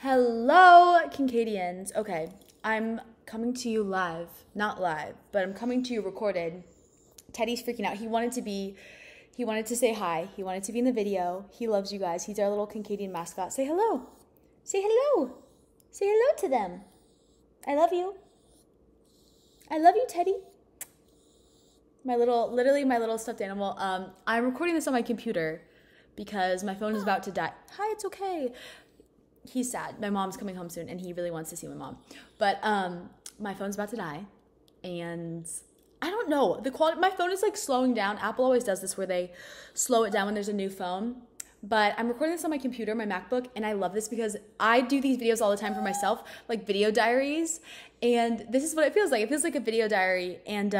Hello, Kincadians. Okay, I'm coming to you live. Not live, but I'm coming to you recorded. Teddy's freaking out. He wanted to say hi. He wanted to be in the video. He loves you guys. He's our little Kincadian mascot. Say hello. Say hello. Say hello to them. I love you. I love you, Teddy. Literally my little stuffed animal. I'm recording this on my computer because my phone is about to die. Hi, it's okay. He's sad. My mom's coming home soon, and he really wants to see my mom. But my phone's about to die, and I don't know. The quality. My phone is like slowing down. Apple always does this where they slow it down when there's a new phone. But I'm recording this on my computer, my MacBook, and I love this because I do these videos all the time for myself, like video diaries, and this is what it feels like. It feels like a video diary, and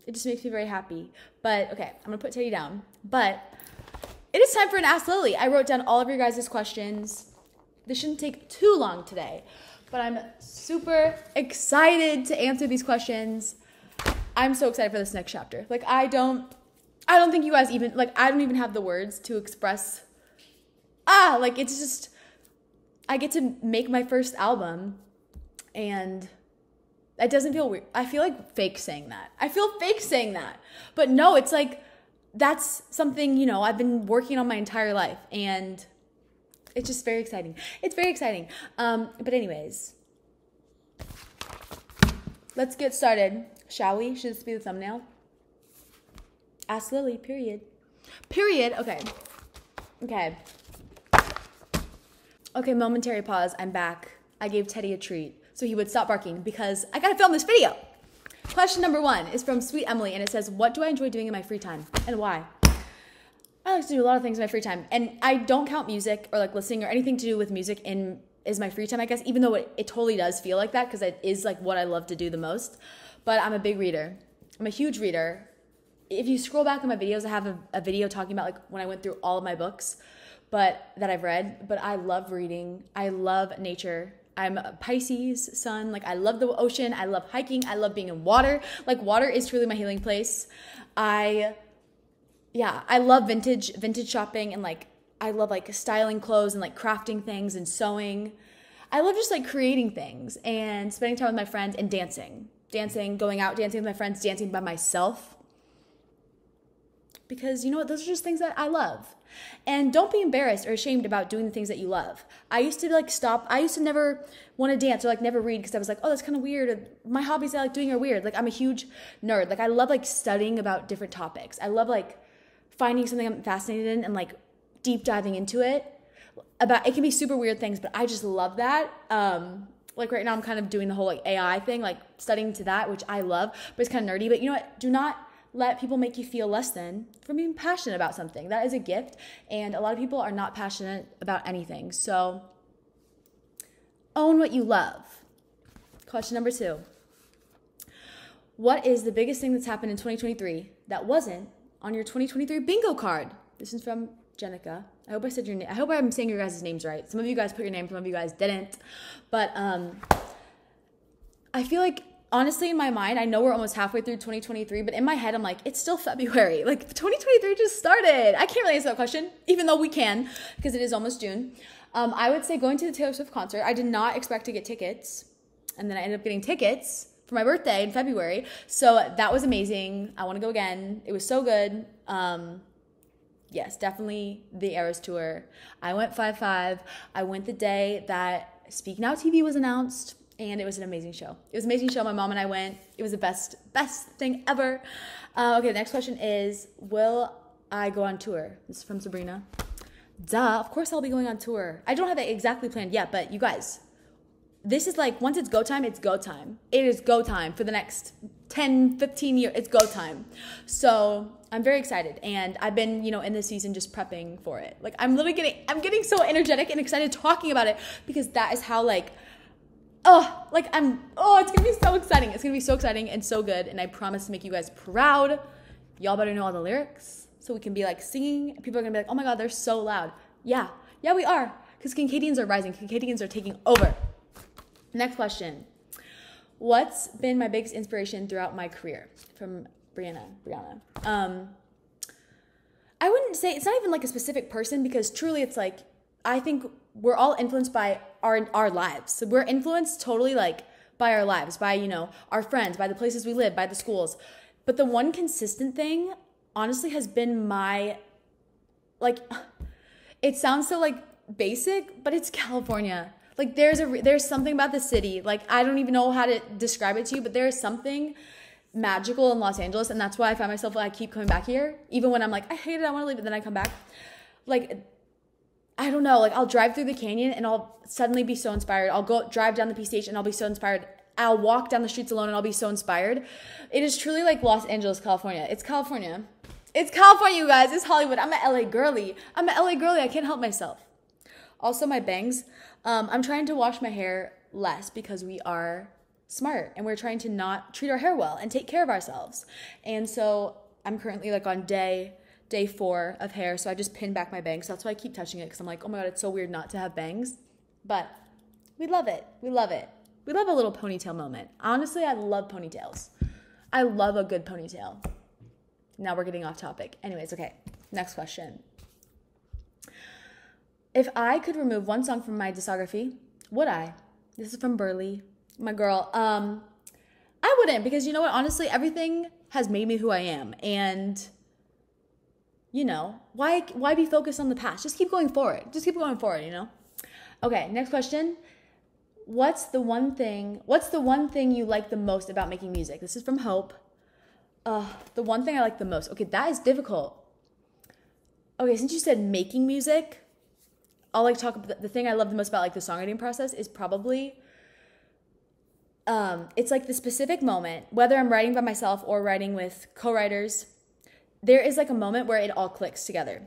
it just makes me very happy. But okay, I'm gonna put Teddy down. But it is time for an Ask Lily. I wrote down all of your guys' questions. This shouldn't take too long today, but I'm super excited to answer these questions. I'm so excited for this next chapter. Like, I don't think you guys even, like, I don't even have the words to express, like, it's just, I get to make my first album, and it doesn't feel weird. I feel like fake saying that. But no, it's like, that's something, I've been working on my entire life, and it's just very exciting. It's very exciting. But anyways, let's get started, shall we? Should this be the thumbnail? Ask Lily, period. Period. Okay. Okay, momentary pause. I'm back. I gave Teddy a treat so he would stop barking because I gotta film this video. Question number 1 is from Sweet Emily, and it says, what do I enjoy doing in my free time and why? I like to do a lot of things in my free time, and I don't count music or like listening or anything to do with music is my free time, I guess, even though it totally does feel like that because it is like what I love to do the most. But I'm a big reader. I'm a huge reader. If you scroll back in my videos, I have a video talking about like when I went through all of my books that I've read. But I love reading. I love nature. I'm a Pisces sun. Like, I love the ocean. I love hiking. I love being in water. Like, water is truly my healing place. I love vintage shopping, and like I love like styling clothes and like crafting things and sewing. I love just like creating things and spending time with my friends and dancing, going out, dancing with my friends, dancing by myself. Because you know what? Those are just things that I love. And don't be embarrassed or ashamed about doing the things that you love. I used to like stop. I used to never want to dance or like never read because I was like, oh, that's kind of weird. Or, my hobbies I like doing are weird. Like, I'm a huge nerd. Like, I love like studying about different topics. I love like finding something I'm fascinated in and like deep diving into it. It can be super weird things, but I just love that. Like right now I'm kind of doing the whole like AI thing, like studying to that, which I love, but it's kind of nerdy. But you know what? Do not let people make you feel less than for being passionate about something. That is a gift, and a lot of people are not passionate about anything. So own what you love. Question number 2. What is the biggest thing that's happened in 2023 that wasn't on your 2023 bingo card? This is from Jenica. I hope I said your name. I hope I'm saying your guys' names right. Some of you guys put your name, some of you guys didn't. But I feel like, honestly, in my mind, I know we're almost halfway through 2023, but in my head, I'm like, it's still February. Like, 2023 just started. I can't really answer that question, even though we can, because it is almost June. I would say going to the Taylor Swift concert. I did not expect to get tickets, and then I ended up getting tickets for my birthday in February. So that was amazing. I want to go again. It was so good. Yes, definitely the Eras tour. I went 5/5. I went the day that Speak Now TV was announced, and it was an amazing show. It was an amazing show. My mom and I went. It was the best thing ever. Okay, the next question is, will I go on tour? This is from Sabrina. Duh, of course I'll be going on tour. I don't have that exactly planned yet, but you guys, this is like, once it's go time, it's go time. It is go time for the next 10, 15 years. It's go time. So I'm very excited. And I've been, in this season just prepping for it. Like, I'm getting so energetic and excited talking about it because that is how it's going to be so exciting. It's going to be so exciting and so good. And I promise to make you guys proud. Y'all better know all the lyrics so we can be like singing. People are going to be like, oh my God, they're so loud. Yeah, we are. Because Kincadians are rising. Kincadians are taking over. Next question. What's been my biggest inspiration throughout my career? From Brianna. I wouldn't say, it's not even like a specific person because truly it's like, I think we're all influenced by our lives. So we're influenced totally like by our lives, by, you know, our friends, by the places we live, by the schools. But the one consistent thing, honestly, has been my, like, it sounds so like basic, but it's California. Like there's something about the city. Like I don't even know how to describe it to you, but there is something magical in Los Angeles, and that's why I find myself like I keep coming back here, even when I'm like I hate it, I want to leave, and then I come back. Like I don't know, like I'll drive through the canyon and I'll suddenly be so inspired. I'll go drive down the P station and I'll be so inspired. I'll walk down the streets alone and I'll be so inspired. It is truly like Los Angeles, California. It's California. It's California, you guys. It's Hollywood. I'm an LA girly. I can't help myself. Also, my bangs. I'm trying to wash my hair less because we are smart and we're trying to not treat our hair well and take care of ourselves. And so I'm currently like on day 4 of hair, so I just pinned back my bangs. So that's why I keep touching it, because I'm like, oh my God, it's so weird not to have bangs. But we love it. We love it. We love a little ponytail moment. Honestly, I love ponytails. I love a good ponytail. Now we're getting off topic. Anyways, okay, next question. If I could remove one song from my discography, would I? This is from Burley, my girl. I wouldn't, because you know what? Honestly, everything has made me who I am. And you know, why be focused on the past? Just keep going forward. You know? Okay, next question. What's the one thing you like the most about making music? This is from Hope. The one thing I like the most. Okay, that is difficult. Okay, since you said making music, I'll like talk about the thing I love the most about like the songwriting process is probably it's like the specific moment, whether I'm writing by myself or writing with co-writers, there is like a moment where it all clicks together.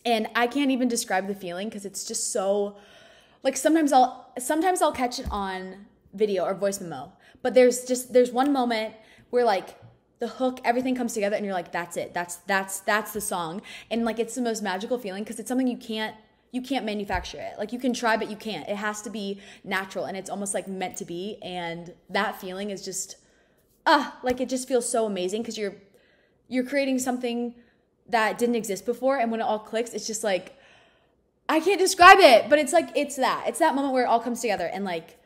And I can't even describe the feeling because it's just so, like sometimes I'll catch it on video or voice memo, but there's one moment where like the hook, everything comes together and you're like, that's it. That's the song. And like, it's the most magical feeling because it's something you can't manufacture it. Like you can try, but you can't. It has to be natural and it's almost like meant to be. And that feeling is just, like it just feels so amazing because you're creating something that didn't exist before. And when it all clicks, it's just like, I can't describe it, but it's like, it's that moment where it all comes together. And like,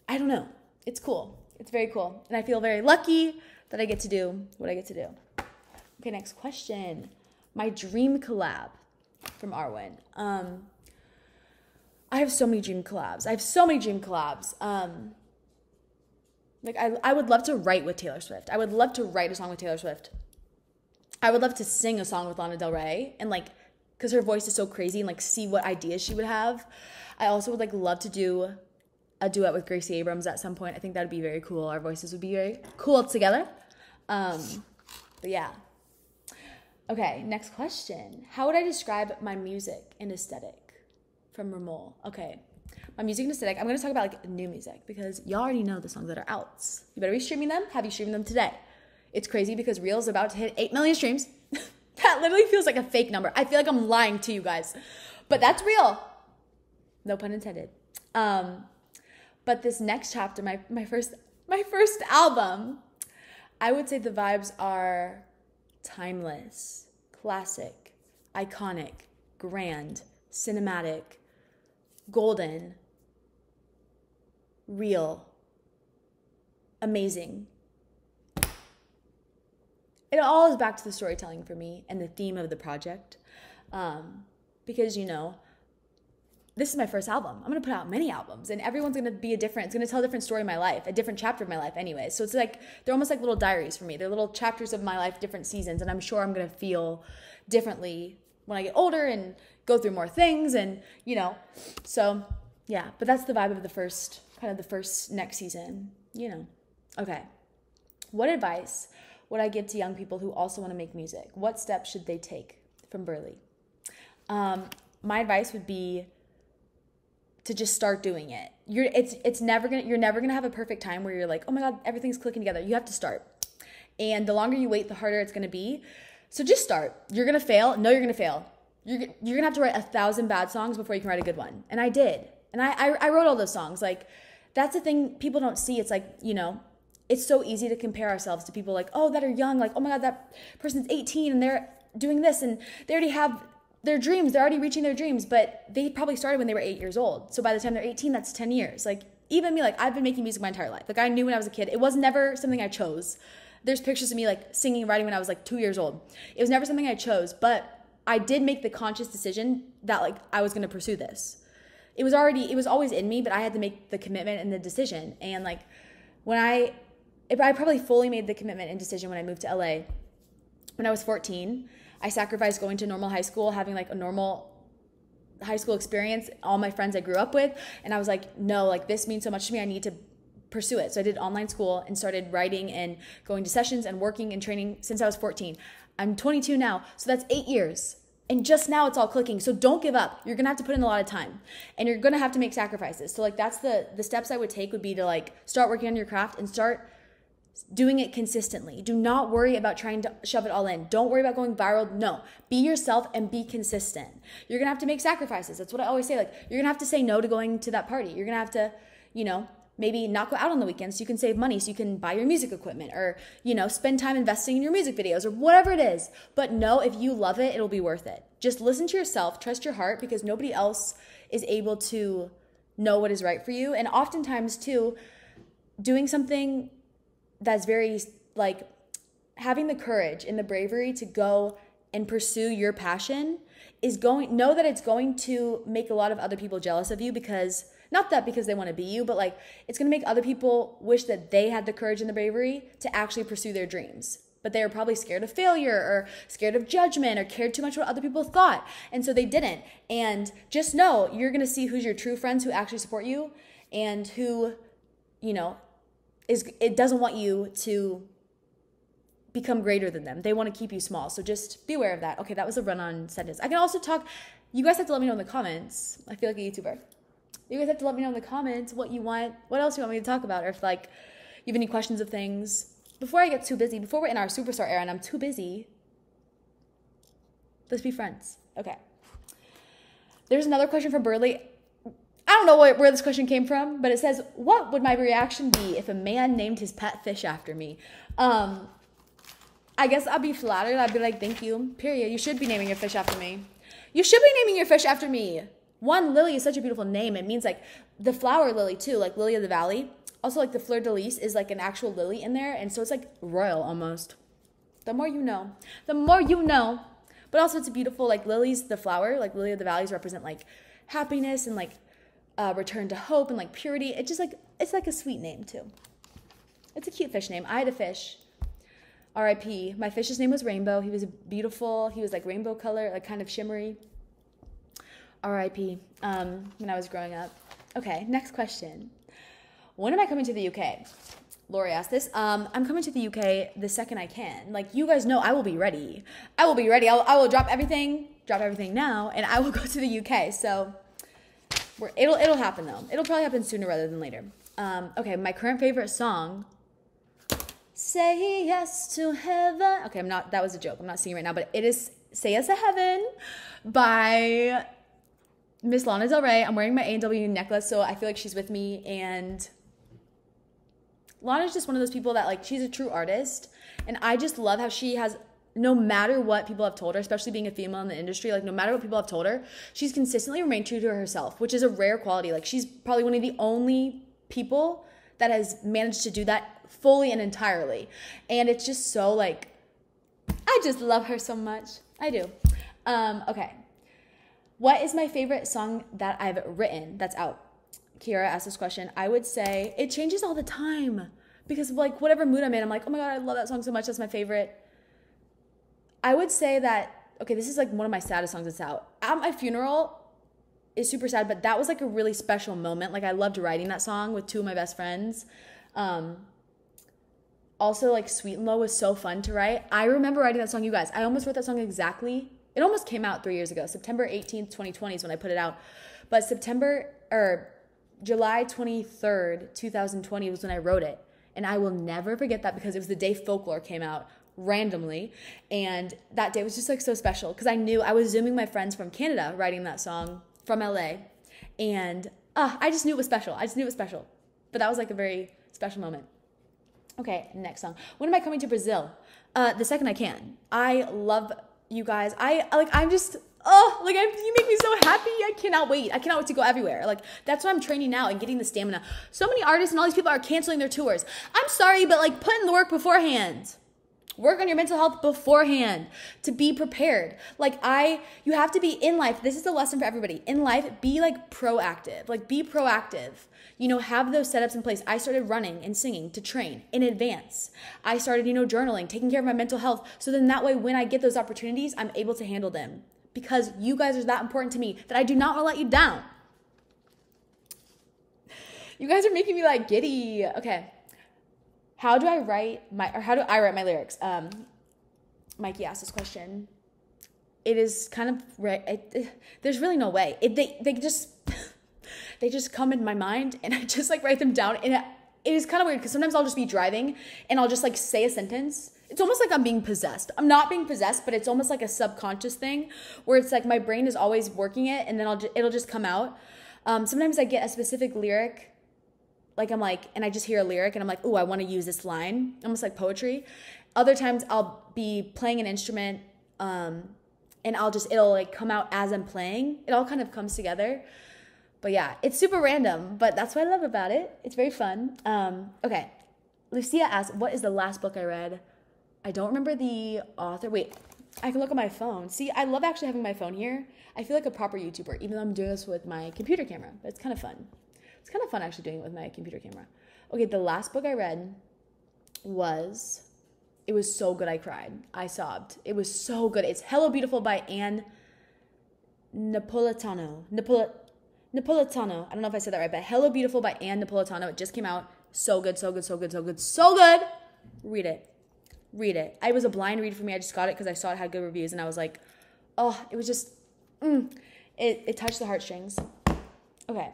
I don't know. It's cool. It's very cool. And I feel very lucky that I get to do what I get to do. Okay, next question. My dream collab from Arwen. I have so many dream collabs. Like I would love to write with Taylor Swift. I would love to write a song with Taylor Swift. I would love to sing a song with Lana Del Rey and like, because her voice is so crazy and like see what ideas she would have. I also would like love to do a duet with Gracie Abrams at some point. I think that'd be very cool. Our voices would be very cool together. But yeah. Okay, next question. How would I describe my music and aesthetic? From Ramol. Okay, my music and aesthetic. I'm going to talk about like new music because y'all already know the songs that are out. You better be streaming them. Have you streamed them today? It's crazy because Reel's about to hit 8 million streams. That literally feels like a fake number. I feel like I'm lying to you guys, but that's real. No pun intended. But this next chapter, my first album, I would say the vibes are timeless, classic, iconic, grand, cinematic, golden, real, amazing. It all is back to the storytelling for me and the theme of the project. Because, you know, this is my first album. I'm going to put out many albums and everyone's going to be it's going to tell a different story of my life, a different chapter of my life anyway. So it's like, they're almost like little diaries for me. They're little chapters of my life, different seasons. And I'm sure I'm going to feel differently when I get older and go through more things and, you know, so yeah, but that's the vibe of the first next season, you know. Okay. What advice would I give to young people who also want to make music? What steps should they take? From Burley. My advice would be to just start doing it. You're never gonna have a perfect time where you're like, oh my God, everything's clicking together. You have to start. And the longer you wait, the harder it's gonna be. So just start. You're gonna fail. No, you're gonna fail. You're gonna have to write 1,000 bad songs before you can write a good one. And I did. And I wrote all those songs. Like, that's the thing people don't see. It's like, you know, it's so easy to compare ourselves to people like, oh, that are young. Like, oh my God, that person's 18 and they're doing this and they already have their dreams. They're already reaching their dreams, but they probably started when they were 8 years old. So by the time they're 18, that's 10 years. Like, even me, like, I've been making music my entire life. Like, I knew when I was a kid. It was never something I chose. There's pictures of me, like, singing and writing when I was, like, 2 years old. It was never something I chose, but I did make the conscious decision that, like, I was going to pursue this. It was always in me, but I had to make the commitment and the decision. And, like, I probably fully made the commitment and decision when I moved to LA. When I was 14, I sacrificed going to normal high school, having, like, a normal high school experience, all my friends I grew up with, and I was like, no, like, this means so much to me, I need to pursue it. So I did online school and started writing and going to sessions and working and training since I was 14. I'm 22 now, so that's 8 years. And just now it's all clicking. So don't give up. You're going to have to put in a lot of time and you're going to have to make sacrifices. So, like, that's the steps I would take would be to, like, start working on your craft and start doing it consistently. Do not worry about trying to shove it all in. Don't worry about going viral. No, be yourself and be consistent. You're going to have to make sacrifices. That's what I always say. Like, you're going to have to say no to going to that party. You're going to have to, maybe not go out on the weekends so you can save money so you can buy your music equipment or, spend time investing in your music videos or whatever it is. But no, if you love it, it'll be worth it. Just listen to yourself, trust your heart, because nobody else is able to know what is right for you. And oftentimes too, doing something that's very, like, having the courage and the bravery to go and pursue your passion know that it's going to make a lot of other people jealous of you, because not that because they want to be you, but, like, it's going to make other people wish that they had the courage and the bravery to actually pursue their dreams. But they were probably scared of failure or scared of judgment or cared too much what other people thought. And so they didn't. And just know you're going to see who's your true friends who actually support you and who, it doesn't want you to become greater than them. They want to keep you small. So just be aware of that. Okay, that was a run-on sentence. I can also talk, you guys have to let me know in the comments. I feel like a YouTuber. You guys have to let me know in the comments what else you want me to talk about, or if, like, you have any questions of things. Before I get too busy, before we're in our superstar era and I'm too busy, let's be friends. Okay. There's another question from Burley. I don't know where this question came from, but it says, what would my reaction be if a man named his pet fish after me? I guess I'd be flattered. I'd be like, thank you, period. You should be naming your fish after me. You should be naming your fish after me. One, Lily is such a beautiful name. It means, like, the flower lily too, like lily of the valley. Also, like, the fleur de lis is, like, an actual lily in there. And so it's, like, royal almost. The more you know. The more you know. But also it's a beautiful, like, lilies, the flower, like lily of the valleys represent, like, happiness and, like, return to hope and, like, purity. It just, like, it's like a sweet name too. It's a cute fish name. I had a fish. R.I.P. My fish's name was Rainbow. He was beautiful. He was, like, rainbow color, like, kind of shimmery. R.I.P. When I was growing up. Okay, next question. When am I coming to the UK? Lori asked this. I'm coming to the UK the second I can. Like, you guys know I will be ready. I will be ready. I will drop everything now, and I will go to the UK. So it'll happen, though. It'll probably happen sooner rather than later. Okay, my current favorite song, Say Yes to Heaven. Okay, that was a joke. I'm not singing right now, but it is Say Yes to Heaven by Miss Lana Del Rey. I'm wearing my A&W necklace, so I feel like she's with me. And Lana's just one of those people that, like, she's a true artist. And I just love how she has, no matter what people have told her, especially being a female in the industry, like, no matter what people have told her, she's consistently remained true to herself, which is a rare quality. Like, she's probably one of the only people that has managed to do that fully and entirely. And it's just so, like, I just love her so much. I do. Okay. What is my favorite song that I've written that's out? Kiara asked this question. I would say it changes all the time because, like, whatever mood I'm in, I'm like, oh my God, I love that song so much. That's my favorite. I would say that, okay, this is, like, one of my saddest songs that's out. At My Funeral is super sad, but that was, like, a really special moment. Like, I loved writing that song with two of my best friends. Also, like, Sweet and Low was so fun to write. I remember writing that song, you guys. I almost wrote that song exactly. It almost came out 3 years ago. September 18th, 2020 is when I put it out. But July 23rd, 2020 was when I wrote it. And I will never forget that because it was the day Folklore came out randomly. And that day was just, like, so special because I knew I was Zooming my friends from Canada writing that song from LA. And I just knew it was special. But that was, like, a very special moment. Okay, next song. When am I coming to Brazil? The second I can. I love you guys. I'm just oh, like you make me so happy. I cannot wait. I cannot wait to go everywhere. Like that's why I'm training now and getting the stamina. So many artists and all these people are canceling their tours. I'm sorry, but like put in the work beforehand. Work on your mental health beforehand to be prepared. Like you have to be in life. This is the lesson for everybody. In life, be like proactive. Like be proactive. You know, have those setups in place. I started running and singing to train in advance. I started, journaling, taking care of my mental health. So then that way, when I get those opportunities, I'm able to handle them because you guys are that important to me that I do not want to let you down. You guys are making me like giddy. Okay. How do I write my lyrics? Mikey asked this question. It is kind of there's really no way. They just come in my mind and I just like write them down. And it is kind of weird because sometimes I'll just be driving and I'll just like say a sentence. It's almost like I'm being possessed. I'm not being possessed, but it's almost like a subconscious thing where it's like my brain is always working it and then it'll just come out. Sometimes I get a specific lyric. Like I'm like, and I just hear a lyric and I'm like, ooh, I want to use this line. Almost like poetry. Other times I'll be playing an instrument and it'll like come out as I'm playing. It all kind of comes together. But yeah, it's super random, but that's what I love about it. It's very fun. Okay. Lucia asked, what is the last book I read? I don't remember the author. Wait, I can look on my phone. See, I love actually having my phone here. I feel like a proper YouTuber, even though I'm doing this with my computer camera, but it's kind of fun. It's kind of fun actually doing it with my computer camera. Okay, the last book I read it was so good I cried. I sobbed. It was so good. It's Hello Beautiful by Anne Napolitano. Napolitano. I don't know if I said that right, but Hello Beautiful by Anne Napolitano. It just came out. So good, so good, so good, so good, so good. Read it. Read it. It was a blind read for me. I just got it because I saw it had good reviews and I was like, oh, it was just, it touched the heartstrings. Okay.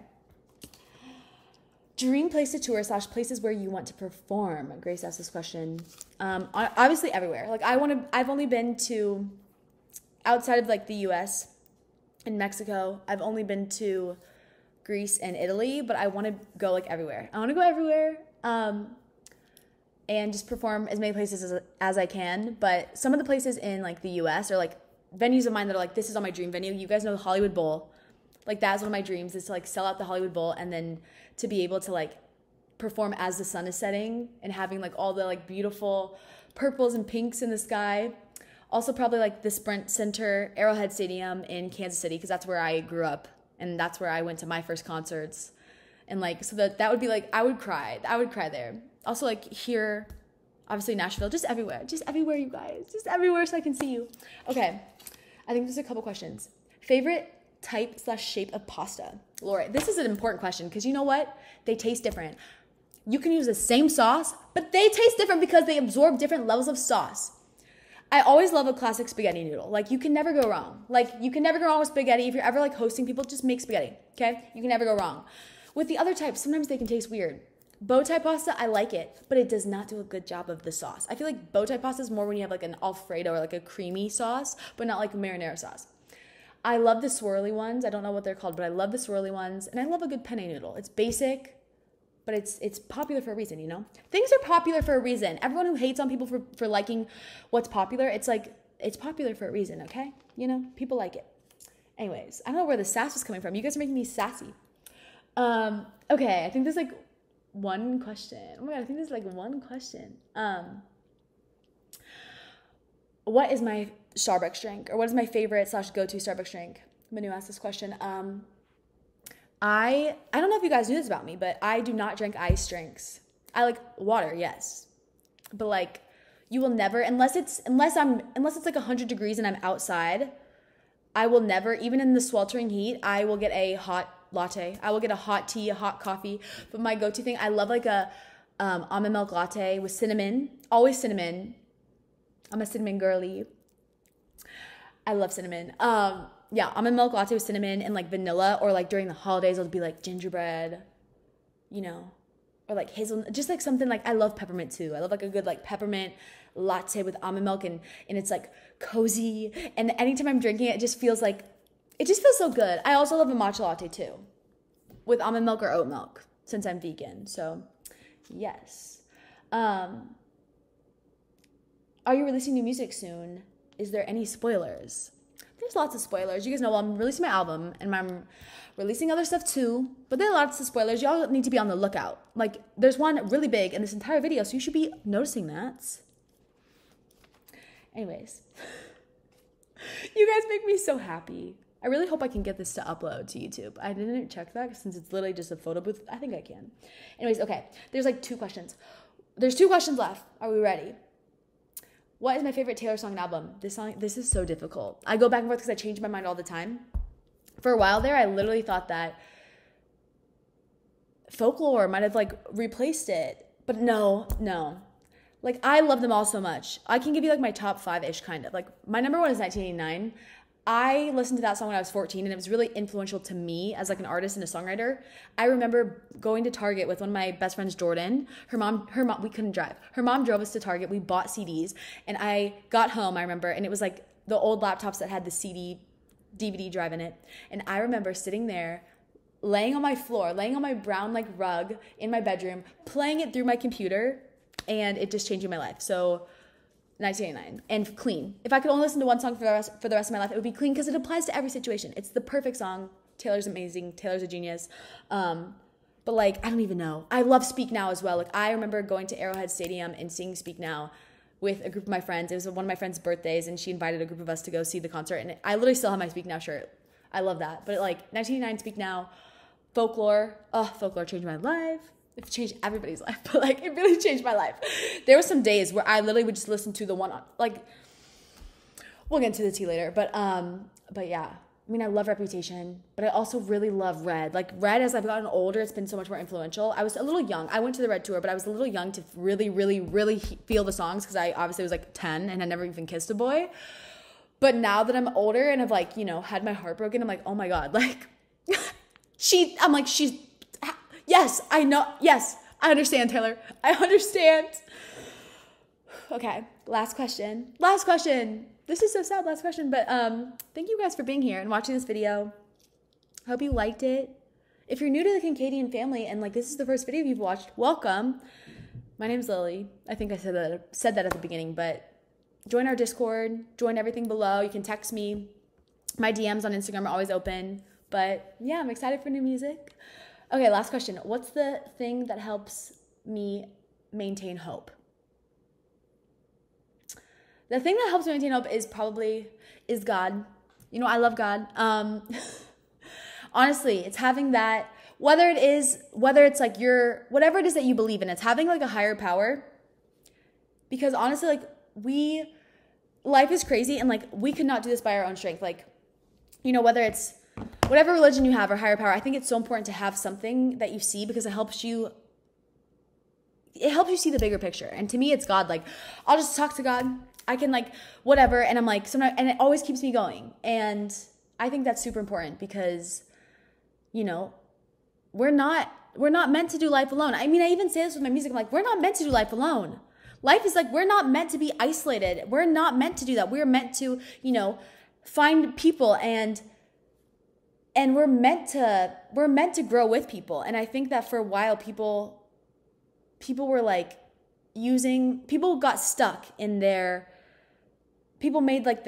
Dream place to tour / places where you want to perform. Grace asked this question. Obviously everywhere. Like I've only been to, outside of like the US and Mexico, I've only been to Greece and Italy, but I want to go like everywhere. I want to go everywhere and just perform as many places as I can. But some of the places in like the US are like venues of mine that are like, this is on my dream venue. You guys know the Hollywood Bowl. Like that's one of my dreams is to like sell out the Hollywood Bowl and then to be able to like perform as the sun is setting and having like all the like beautiful purples and pinks in the sky. Also probably like the Sprint Center, Arrowhead Stadium in Kansas City because that's where I grew up and that's where I went to my first concerts. And like, so that would be like, I would cry there. Also like here, obviously Nashville, just everywhere, you guys, just everywhere so I can see you. Okay, I think there's a couple questions. Favorite type / shape of pasta? Laura, this is an important question because you know what? They taste different. You can use the same sauce, but they taste different because they absorb different levels of sauce. I always love a classic spaghetti noodle. Like you can never go wrong. Like you can never go wrong with spaghetti. If you're ever like hosting people, just make spaghetti, okay? You can never go wrong. With the other types, sometimes they can taste weird. Bow tie pasta, I like it, but it does not do a good job of the sauce. I feel like bow tie pasta is more when you have like an Alfredo or like a creamy sauce, but not like a marinara sauce. I love the swirly ones. I don't know what they're called, but I love the swirly ones. And I love a good penne noodle. It's basic, but it's popular for a reason, you know? Things are popular for a reason. Everyone who hates on people for liking what's popular, it's like, it's popular for a reason, okay? You know, people like it. Anyways, I don't know where the sass was coming from. You guys are making me sassy. Okay, I think there's like one question. Oh my God, I think there's like one question. What is my Starbucks drink? Or what is my favorite / go-to Starbucks drink? Manu asked this question. I don't know if you guys knew this about me, but I do not drink iced drinks. I like water, yes. But like you will never, unless it's like 100 degrees and I'm outside, I will never, even in the sweltering heat, I will get a hot latte. I will get a hot tea, a hot coffee. But my go-to thing, I love like a almond milk latte with cinnamon, always cinnamon. I'm a cinnamon girly. I love cinnamon. Yeah, almond milk latte with cinnamon and like vanilla, or like during the holidays it'll be like gingerbread, you know, or like hazelnut, just like something like, I love peppermint too. I love like a good like peppermint latte with almond milk and it's like cozy. And anytime I'm drinking it, it just feels so good. I also love a matcha latte too with almond milk or oat milk since I'm vegan. So yes. Are you releasing new music soon? Is there any spoilers? there's lots of spoilers. You guys know, well, I'm releasing my album and I'm releasing other stuff too, but there are lots of spoilers. Y'all need to be on the lookout. Like, there's one really big in this entire video, so you should be noticing that. Anyways, you guys make me so happy. I really hope I can get this to upload to YouTube. I didn't check that since it's literally just a photo booth. I think I can. Anyways, okay, there's like 2 questions. There's 2 questions left. Are we ready? What is my favorite Taylor song and album? This is so difficult. I go back and forth because I change my mind all the time. For a while there, I literally thought that Folklore might have like replaced it, but no. Like, I love them all so much. I can give you like my top 5-ish kind of. Like, my number 1 is 1989. I listened to that song when I was 14, and it was really influential to me as like an artist and a songwriter. I remember going to Target with one of my best friends, Jordan. Her mom, we couldn't drive. Her mom drove us to Target. We bought CDs, and I got home, I remember, and it was like the old laptops that had the DVD drive in it. And I remember sitting there, laying on my floor, laying on my brown like rug in my bedroom, playing it through my computer, and it just changed my life. So 1989 and Clean. If I could only listen to one song for the rest of my life, it would be Clean, because it applies to every situation. It's the perfect song. Taylor's amazing. Taylor's a genius. But like, I don't even know. I love Speak Now as well. Like, I remember going to Arrowhead Stadium and singing Speak Now with a group of my friends. It was one of my friend's birthdays, and she invited a group of us to go see the concert. And I literally still have my Speak Now shirt. I love that. But like 1989, Speak Now, Folklore. Oh, Folklore changed my life. It changed everybody's life, but like, it really changed my life. There were some days where I literally would just listen to the one on, like, we'll get into the tea later, but yeah. I mean, I love Reputation, but I also really love Red. Like, Red, as I've gotten older, it's been so much more influential. I was a little young. I went to the Red tour, but I was a little young to really feel the songs, because I obviously was like 10 and had never even kissed a boy. But now that I'm older and I've like, you know, had my heart broken, I'm like, oh my God, like, yes, I know. Yes, I understand, Taylor. I understand. Okay, last question. This is so sad, last question. But thank you guys for being here and watching this video. I hope you liked it. If you're new to the Kincadian family and like this is the first video you've watched, welcome. My name's Lily. I think I said that at the beginning, but join our Discord. Join everything below. You can text me. My DMs on Instagram are always open. But yeah, I'm excited for new music. Okay, last question. What's the thing that helps me maintain hope? The thing that helps me maintain hope is God. You know, I love God. Honestly, it's having that, whether it's like whatever it is that you believe in, it's having like a higher power. Because honestly, like life is crazy, and like we could not do this by our own strength. Like, you know, whether it's whatever religion you have or higher power, I think it's so important to have something that you see, because it helps you see the bigger picture. And to me, it's God. Like, I'll just talk to God. I can like whatever, and I'm like sometimes, and it always keeps me going. And I think that's super important, because, you know, we're not meant to do life alone. I mean, I even say this with my music. I'm like, we're not meant to do life alone. Life is like, we're not meant to be isolated. We're not meant to do that. We're meant to, you know, find people, and we're meant to grow with people. And I think that for a while, people were like people got stuck in people made like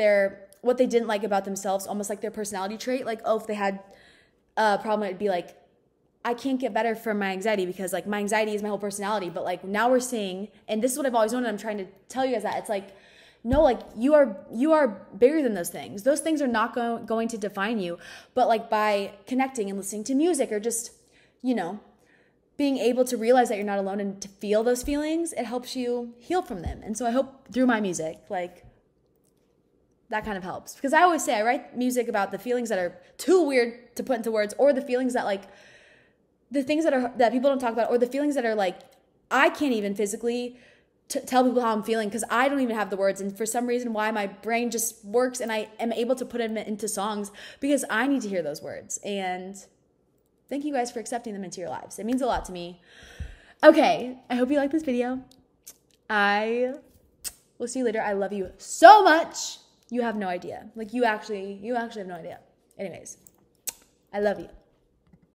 what they didn't like about themselves almost like their personality trait. Like, oh, if they had a problem, it'd be like, I can't get better from my anxiety, because like my anxiety is my whole personality. But like now we're seeing, and this is what I've always known, and I'm trying to tell you guys that it's like, no, like you are bigger than those things. Those things are not going to define you. But like by connecting and listening to music, or just, you know, being able to realize that you're not alone and to feel those feelings, it helps you heal from them. And so I hope through my music, like, that kind of helps. Because I always say I write music about the feelings that are too weird to put into words, or the feelings that like, the things that people don't talk about, or the feelings that are like, I can't even physically tell people how I'm feeling, because I don't even have the words. And for some reason, why my brain just works and I am able to put them into songs, because I need to hear those words. And thank you guys for accepting them into your lives. It means a lot to me. Okay, I hope you liked this video. I will see you later. I love you so much. You have no idea. Like, you actually have no idea. Anyways, I love you.